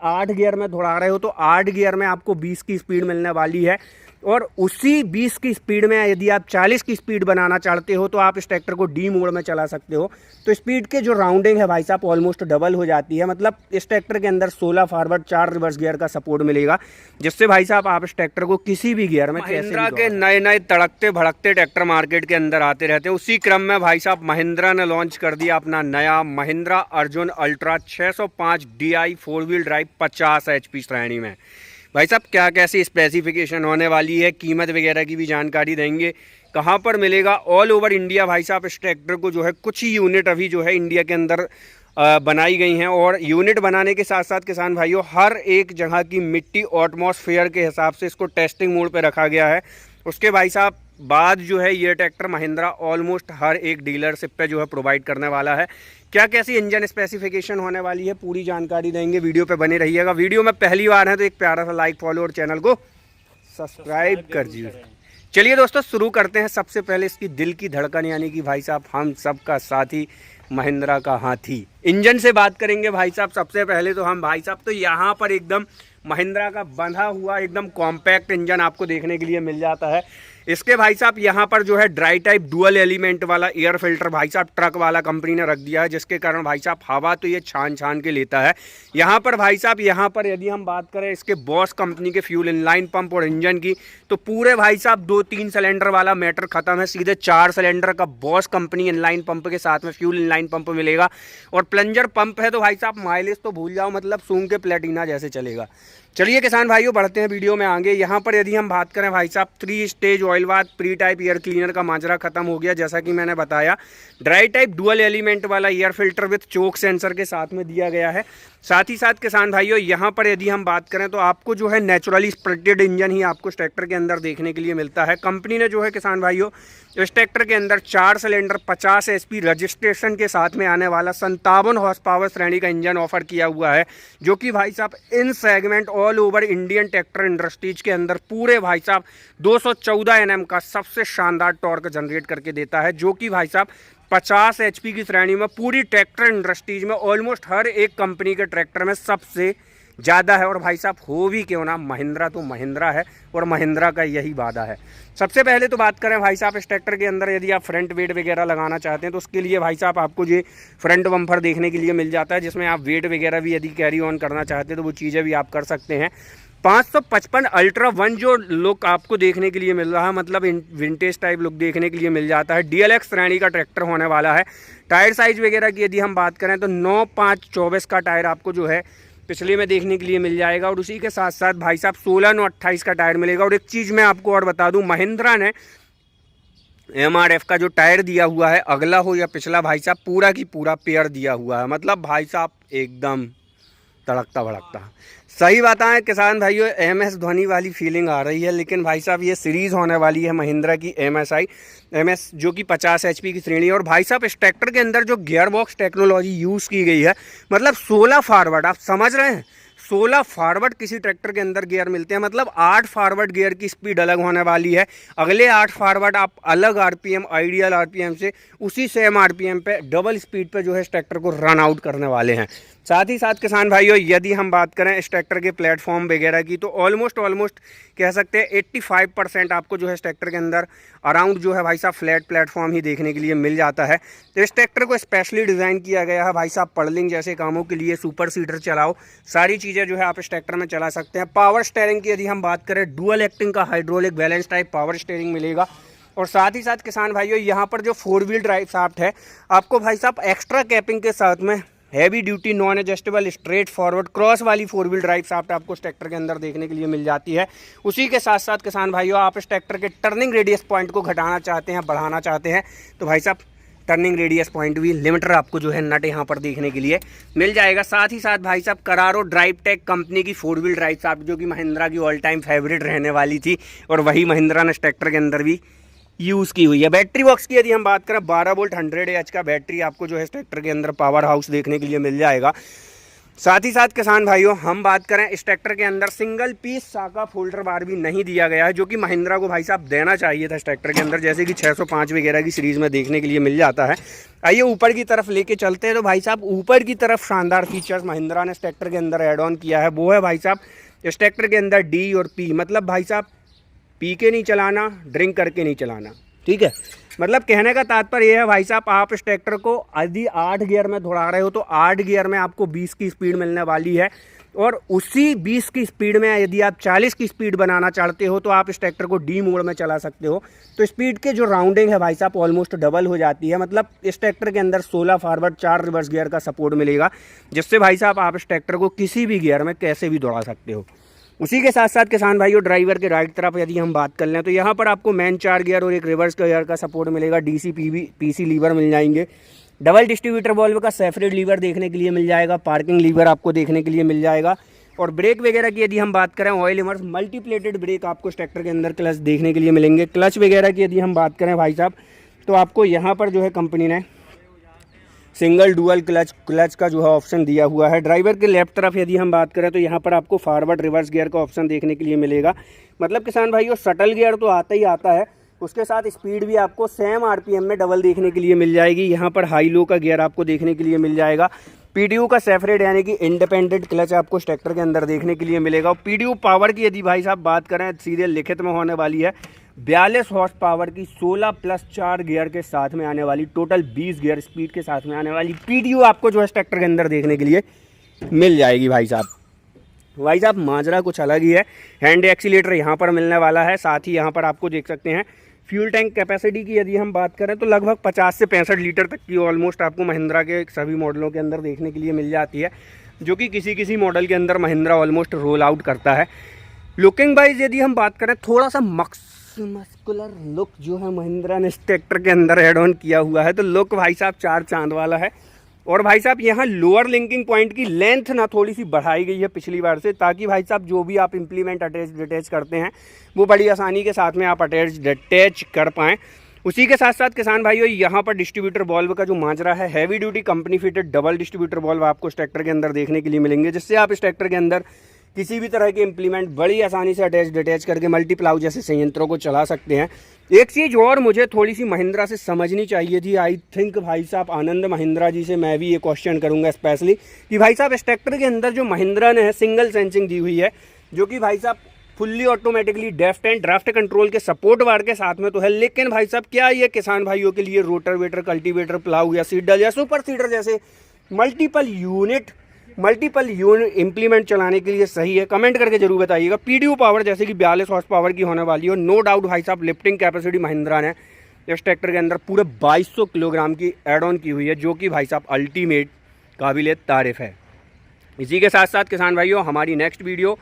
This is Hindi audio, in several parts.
8 गियर में दौड़ा रहे हो तो 8 गियर में आपको 20 की स्पीड मिलने वाली है। और उसी 20 की स्पीड में यदि आप 40 की स्पीड बनाना चाहते हो तो आप इस ट्रैक्टर को डी मोड में चला सकते हो। तो स्पीड के जो राउंडिंग है भाई साहब ऑलमोस्ट डबल हो जाती है। मतलब इस ट्रैक्टर के अंदर 16 फॉरवर्ड 4 रिवर्स गियर का सपोर्ट मिलेगा, जिससे भाई साहब आप इस ट्रैक्टर को किसी भी गियर में महिंद्रा के नए नए तड़कते भड़कते ट्रैक्टर मार्केट के अंदर आते रहते हैं। उसी क्रम में भाई साहब महिंद्रा ने लॉन्च कर दिया अपना नया Mahindra Arjun ultra 605 DI 4 wheel drive 50 HP श्रेणी में। भाई साहब क्या कैसी स्पेसिफिकेशन होने वाली है, कीमत वगैरह की भी जानकारी देंगे, कहाँ पर मिलेगा ऑल ओवर इंडिया। भाई साहब इस ट्रैक्टर को जो है कुछ ही यूनिट अभी जो है इंडिया के अंदर बनाई गई हैं, और यूनिट बनाने के साथ साथ किसान भाइयों हर एक जगह की मिट्टी एटमॉस्फेयर के हिसाब से इसको टेस्टिंग मोड पे रखा गया है। उसके भाई साहब बाद जो है ये ट्रैक्टर महिंद्रा ऑलमोस्ट हर एक डीलरशिप पे जो है प्रोवाइड करने वाला है। क्या कैसी इंजन स्पेसिफिकेशन होने वाली है पूरी जानकारी देंगे, वीडियो पे बने रहिएगा। वीडियो में पहली बार है तो एक प्यारा सा लाइक फॉलो और चैनल को सब्सक्राइब कर दीजिए। चलिए दोस्तों शुरू करते हैं। सबसे पहले इसकी दिल की धड़कन यानी कि भाई साहब हम सबका साथी महिंद्रा का हाथी इंजन से बात करेंगे भाई साहब। सबसे पहले तो हम भाई साहब तो यहाँ पर एकदम महिंद्रा का बंधा हुआ एकदम कॉम्पैक्ट इंजन आपको देखने के लिए मिल जाता है। इसके भाई साहब यहाँ पर जो है ड्राई टाइप डुअल एलिमेंट वाला एयर फिल्टर भाई साहब ट्रक वाला कंपनी ने रख दिया है, जिसके कारण भाई साहब हवा तो ये छान के लेता है। यहाँ पर भाई साहब यहाँ पर यदि हम बात करें इसके बॉस कंपनी के फ्यूल इनलाइन पंप और इंजन की, तो पूरे भाई साहब 2-3 सिलेंडर वाला मैटर खत्म है, सीधे 4 सिलेंडर का बॉस कंपनी इनलाइन पंप के साथ में फ्यूल इनलाइन पंप मिलेगा। और प्लंजर पंप है तो भाई साहब माइलेज तो भूल जाओ, मतलब सूंघ के प्लेटिना जैसे चलेगा। चलिए किसान भाइयों बढ़ते हैं वीडियो में आगे। यहाँ पर यदि हम बात करें भाई साहब 3 stage oil bath pre type air cleaner का माजरा खत्म हो गया, जैसा कि मैंने बताया। ड्राई टाइप डुअल एलिमेंट वाला air filter with choke sensor के साथ में दिया गया है। साथ ही साथ किसान भाइयों यहाँ पर यदि हम बात करें तो आपको जो है नेचुरली स्प्लिटेड इंजन ही आपको इस ट्रैक्टर के अंदर देखने के लिए मिलता है। कंपनी ने जो है किसान भाइयों इस ट्रैक्टर के अंदर 4 सिलेंडर 50 HP रजिस्ट्रेशन के साथ में आने वाला 57 हॉर्स पावर श्रेणी का इंजन ऑफर किया हुआ है, जो कि भाई साहब इन segment all over Indian tractor industries के अंदर पूरे भाई साहब 214 Nm का सबसे शानदार टॉर्क जनरेट करके देता है, जो कि भाई साहब 50 HP की श्रेणी में पूरी ट्रैक्टर इंडस्ट्रीज में ऑलमोस्ट हर एक कंपनी के ट्रैक्टर में सबसे ज़्यादा है। और भाई साहब हो भी क्यों ना, महिंद्रा तो महिंद्रा है और महिंद्रा का यही वादा है। सबसे पहले तो बात करें भाई साहब इस ट्रैक्टर के अंदर यदि आप फ्रंट वेट वगैरह लगाना चाहते हैं तो उसके लिए भाई साहब आपको ये फ्रंट बम्पर देखने के लिए मिल जाता है, जिसमें आप वेट वगैरह भी यदि कैरी ऑन करना चाहते हैं तो वो चीज़ें भी आप कर सकते हैं। 555 अल्ट्रा 1 जो लुक आपको देखने के लिए मिल रहा है, मतलब विंटेज टाइप लुक देखने के लिए मिल जाता है। DLX श्रेणी का ट्रैक्टर होने वाला है। टायर साइज वगैरह की यदि हम बात करें तो 9/5/24 का टायर आपको जो है पिछले में देखने के लिए मिल जाएगा, और उसी के साथ साथ भाई साहब 16/9/28 का टायर मिलेगा। और एक चीज़ मैं आपको और बता दूं, महिंद्रा ने MRF का जो टायर दिया हुआ है अगला हो या पिछला भाई साहब पूरा की पूरा पेयर दिया हुआ है, मतलब भाई साहब एकदम तड़कता भड़कता। सही बात है किसान भाइयों, MS धोनी वाली फीलिंग आ रही है। लेकिन भाई साहब ये सीरीज़ होने वाली है महिंद्रा की MS जो कि 50 HP की श्रेणी है। और भाई साहब इस ट्रैक्टर के अंदर जो गियर बॉक्स टेक्नोलॉजी यूज़ की गई है, मतलब 16 फॉरवर्ड, आप समझ रहे हैं 16 फॉरवर्ड किसी ट्रैक्टर के अंदर गियर मिलते हैं, मतलब 8 फॉरवर्ड गियर की स्पीड अलग होने वाली है। अगले 8 फॉरवर्ड आप अलग RPM आइडियल RPM से उसी सेम RPM पे डबल स्पीड पे जो है इस ट्रैक्टर को रन आउट करने वाले हैं। साथ ही साथ किसान भाइयों यदि हम बात करें इस ट्रैक्टर के प्लेटफॉर्म वगैरह की तो ऑलमोस्ट कह सकते हैं 85% आपको जो है इस ट्रैक्टर के अंदर अराउंड जो है भाई साहब फ्लैट प्लेटफॉर्म ही देखने के लिए मिल जाता है। तो इस ट्रैक्टर को स्पेशली डिज़ाइन किया गया है भाई साहब पर्लिंग जैसे कामों के लिए, सुपर सीडर चलाओ, सारी चीज़ें जो है आप इस ट्रैक्टर में चला सकते हैं। पावर स्टेयरिंग की यदि हम बात करें डुअल एक्टिंग का hydraulic balance type power steering मिलेगा। और साथ ही साथ किसान भाइयों यहाँ पर जो 4 व्हील ड्राइव शाफ्ट है आपको भाई साहब एक्स्ट्रा कैपिंग के साथ में heavy duty non adjustable straight forward cross वाली 4 व्हील ड्राइव शाफ्ट आपको इस ट्रैक्टर के अंदर देखने के लिए मिल जाती है। उसी के साथ साथ किसान भाइयों आप इस ट्रैक्टर के टर्निंग रेडियस पॉइंट को घटाना चाहते हैं, बढ़ाना चाहते हैं, तो भाई साहब टर्निंग रेडियस पॉइंट भी लिमिटर आपको जो है नट यहाँ पर देखने के लिए मिल जाएगा। साथ ही साथ भाई साहब करारो ड्राइव टेक कंपनी की 4 व्हील ड्राइव शाफ्ट जो कि महिंद्रा की ऑल टाइम फेवरेट रहने वाली थी, और वही महिंद्रा ने इस ट्रैक्टर के अंदर भी यूज़ की हुई है। बैटरी बॉक्स की यदि हम बात करें 12 वोल्ट 100 AH का बैटरी आपको जो है इस ट्रैक्टर के अंदर पावर हाउस देखने के लिए मिल जाएगा। साथ ही साथ किसान भाइयों हम बात करें, इस ट्रैक्टर के अंदर सिंगल पीस साका फोल्डर बार भी नहीं दिया गया है, जो कि महिंद्रा को भाई साहब देना चाहिए था इस ट्रैक्टर के अंदर, जैसे कि 605 वगैरह की सीरीज़ में देखने के लिए मिल जाता है। आइए ऊपर की तरफ लेके चलते हैं। तो भाई साहब ऊपर की तरफ शानदार फीचर्स महिंद्रा ने इस ट्रैक्टर के अंदर ऐड ऑन किया है, वो है भाई साहब इस ट्रैक्टर के अंदर डी और पी, मतलब भाई साहब पी के नहीं चलाना, ड्रिंक करके नहीं चलाना, ठीक है। मतलब कहने का तात्पर्य यह है भाई साहब, आप इस ट्रैक्टर को यदि 8 गियर में दौड़ा रहे हो तो 8 गियर में आपको 20 की स्पीड मिलने वाली है, और उसी 20 की स्पीड में यदि आप 40 की स्पीड बनाना चाहते हो तो आप इस ट्रैक्टर को डी मोड में चला सकते हो। तो स्पीड के जो राउंडिंग है भाई साहब ऑलमोस्ट डबल हो जाती है। मतलब इस ट्रैक्टर के अंदर 16 फॉरवर्ड 4 रिवर्स गियर का सपोर्ट मिलेगा, जिससे भाई साहब आप इस ट्रैक्टर को किसी भी गियर में कैसे भी दौड़ा सकते हो। उसी के साथ साथ किसान भाइयों ड्राइवर के राइट तरफ यदि हम बात कर लें तो यहाँ पर आपको मेन 4 गियर और एक रिवर्स गियर का सपोर्ट मिलेगा, डीसी पीसी लीवर मिल जाएंगे, डबल डिस्ट्रीब्यूटर वॉल्व का सेपरेट लीवर देखने के लिए मिल जाएगा, पार्किंग लीवर आपको देखने के लिए मिल जाएगा। और ब्रेक वगैरह की यदि हम बात करें, ऑयल इमर्स मल्टीप्लेटेड ब्रेक आपको इस ट्रैक्टर के अंदर क्लच देखने के लिए मिलेंगे। क्लच वगैरह की यदि हम बात करें भाई साहब, तो आपको यहाँ पर जो है कंपनी ने सिंगल डुअल क्लच का जो है ऑप्शन दिया हुआ है। ड्राइवर के लेफ्ट तरफ यदि हम बात करें तो यहाँ पर आपको फॉरवर्ड रिवर्स गियर का ऑप्शन देखने के लिए मिलेगा। मतलब किसान भाइयों शटल गियर तो आता ही आता है, उसके साथ स्पीड भी आपको सेम आरपीएम में डबल देखने के लिए मिल जाएगी। यहाँ पर हाई लो का गियर आपको देखने के लिए मिल जाएगा। पीडीयू का सेपरेट यानी कि इंडिपेंडेंट क्लच आपको इस ट्रैक्टर के अंदर देखने के लिए मिलेगा। और पीडीयू पावर की यदि भाई साहब बात करें, सीधे लिखित में होने वाली है 42 हॉर्स पावर की 16 प्लस 4 गियर के साथ में आने वाली, टोटल 20 गियर स्पीड के साथ में आने वाली पीडीयू आपको जो है इस ट्रैक्टर के अंदर देखने के लिए मिल जाएगी। भाई साहब माजरा कुछ अलग ही है। हैंड एक्सीलेटर यहाँ पर मिलने वाला है, साथ ही यहाँ पर आपको देख सकते हैं फ्यूल टैंक कैपेसिटी की यदि हम बात करें तो लगभग 50 से 65 लीटर तक की ऑलमोस्ट आपको महिंद्रा के सभी मॉडलों के अंदर देखने के लिए मिल जाती है, जो कि किसी मॉडल के अंदर महिंद्रा ऑलमोस्ट रोल आउट करता है। लुकिंग वाइज यदि हम बात करें, थोड़ा सा मस्कुलर लुक जो है महिंद्रा ने इस ट्रैक्टर के अंदर एड ऑन किया हुआ है, तो लुक भाई साहब 4 चांद वाला है। और भाई साहब यहाँ लोअर लिंकिंग पॉइंट की लेंथ ना थोड़ी सी बढ़ाई गई है पिछली बार से, ताकि भाई साहब जो भी आप इम्प्लीमेंट अटैच डिटैच करते हैं वो बड़ी आसानी के साथ में आप अटैच डिटैच कर पाएँ। उसी के साथ साथ किसान भाइयों यहाँ पर डिस्ट्रीब्यूटर वॉल्व का जो माजरा है, heavy duty company fitted double distributor valve आपको इस ट्रैक्टर के अंदर देखने के लिए मिलेंगे, जिससे आप इस ट्रैक्टर के अंदर किसी भी तरह के इम्प्लीमेंट बड़ी आसानी से अटैच डिटैच करके मल्टीप्लाउ जैसे संयंत्रों को चला सकते हैं। एक चीज़ और मुझे थोड़ी सी महिंद्रा से समझनी चाहिए थी, आई थिंक भाई साहब आनंद महिंद्रा जी से मैं भी ये क्वेश्चन करूंगा स्पेशली, कि भाई साहब इस ट्रैक्टर के अंदर जो महिंद्रा ने सिंगल सेंसिंग दी हुई है, जो कि भाई साहब fully automatically deft and draft control के सपोर्ट वार के साथ में तो है, लेकिन भाई साहब क्या ये किसान भाइयों के लिए रोटर वेटर, कल्टीवेटर, प्लाऊ या सीडर या सुपर सीडर जैसे मल्टीपल यूनिट इम्प्लीमेंट चलाने के लिए सही है? कमेंट करके जरूर बताइएगा। पीडीयू पावर जैसे कि 42 हॉर्स पावर की होने वाली है, और नो डाउट भाई साहब लिफ्टिंग कैपेसिटी महिंद्रा ने इस ट्रैक्टर के अंदर पूरे 2200 किलोग्राम की एड ऑन की हुई है, जो कि भाई साहब अल्टीमेट काबिल तारीफ है। इसी के साथ साथ किसान भाइयों हमारी नेक्स्ट वीडियो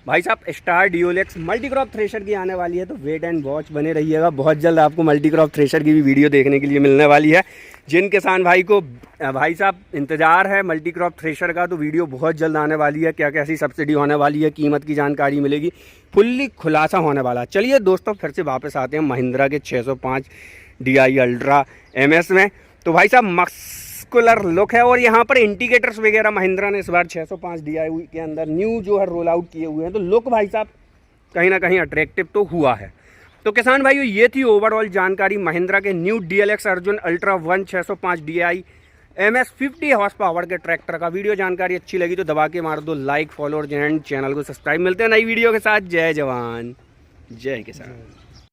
भाई साहब स्टार डियोलेक्स मल्टीक्रॉप थ्रेशर की आने वाली है, तो वेट एंड वॉच बने रहिएगा। बहुत जल्द आपको मल्टीक्रॉप थ्रेशर की भी वीडियो देखने के लिए मिलने वाली है। जिन किसान भाई को भाई साहब इंतज़ार है मल्टीक्रॉप थ्रेशर का, तो वीडियो बहुत जल्द आने वाली है। क्या कैसी सब्सिडी होने वाली है, कीमत की जानकारी मिलेगी, फुल्ली खुलासा होने वाला है। चलिए दोस्तों फिर से वापस आते हैं महिंद्रा के 605 DI अल्ट्रा MS में। तो भाई साहब मस्कुलर लुक है, और यहाँ पर इंडिकेटर्स वगैरह महिंद्रा ने इस बार 605 DI के अंदर न्यू जो है रोल आउट किए हुए हैं, तो लुक भाई साहब कहीं ना कहीं अट्रैक्टिव तो हुआ है। तो किसान भाइयों ये थी ओवरऑल जानकारी महिंद्रा के new DLX Arjun ultra 1 605 DI MS 50 horse power के ट्रैक्टर का। वीडियो जानकारी अच्छी लगी तो दबा के मार दो लाइक, फॉलो और चैनल को सब्सक्राइब। मिलते हैं नई वीडियो के साथ। जय जवान जय किसान।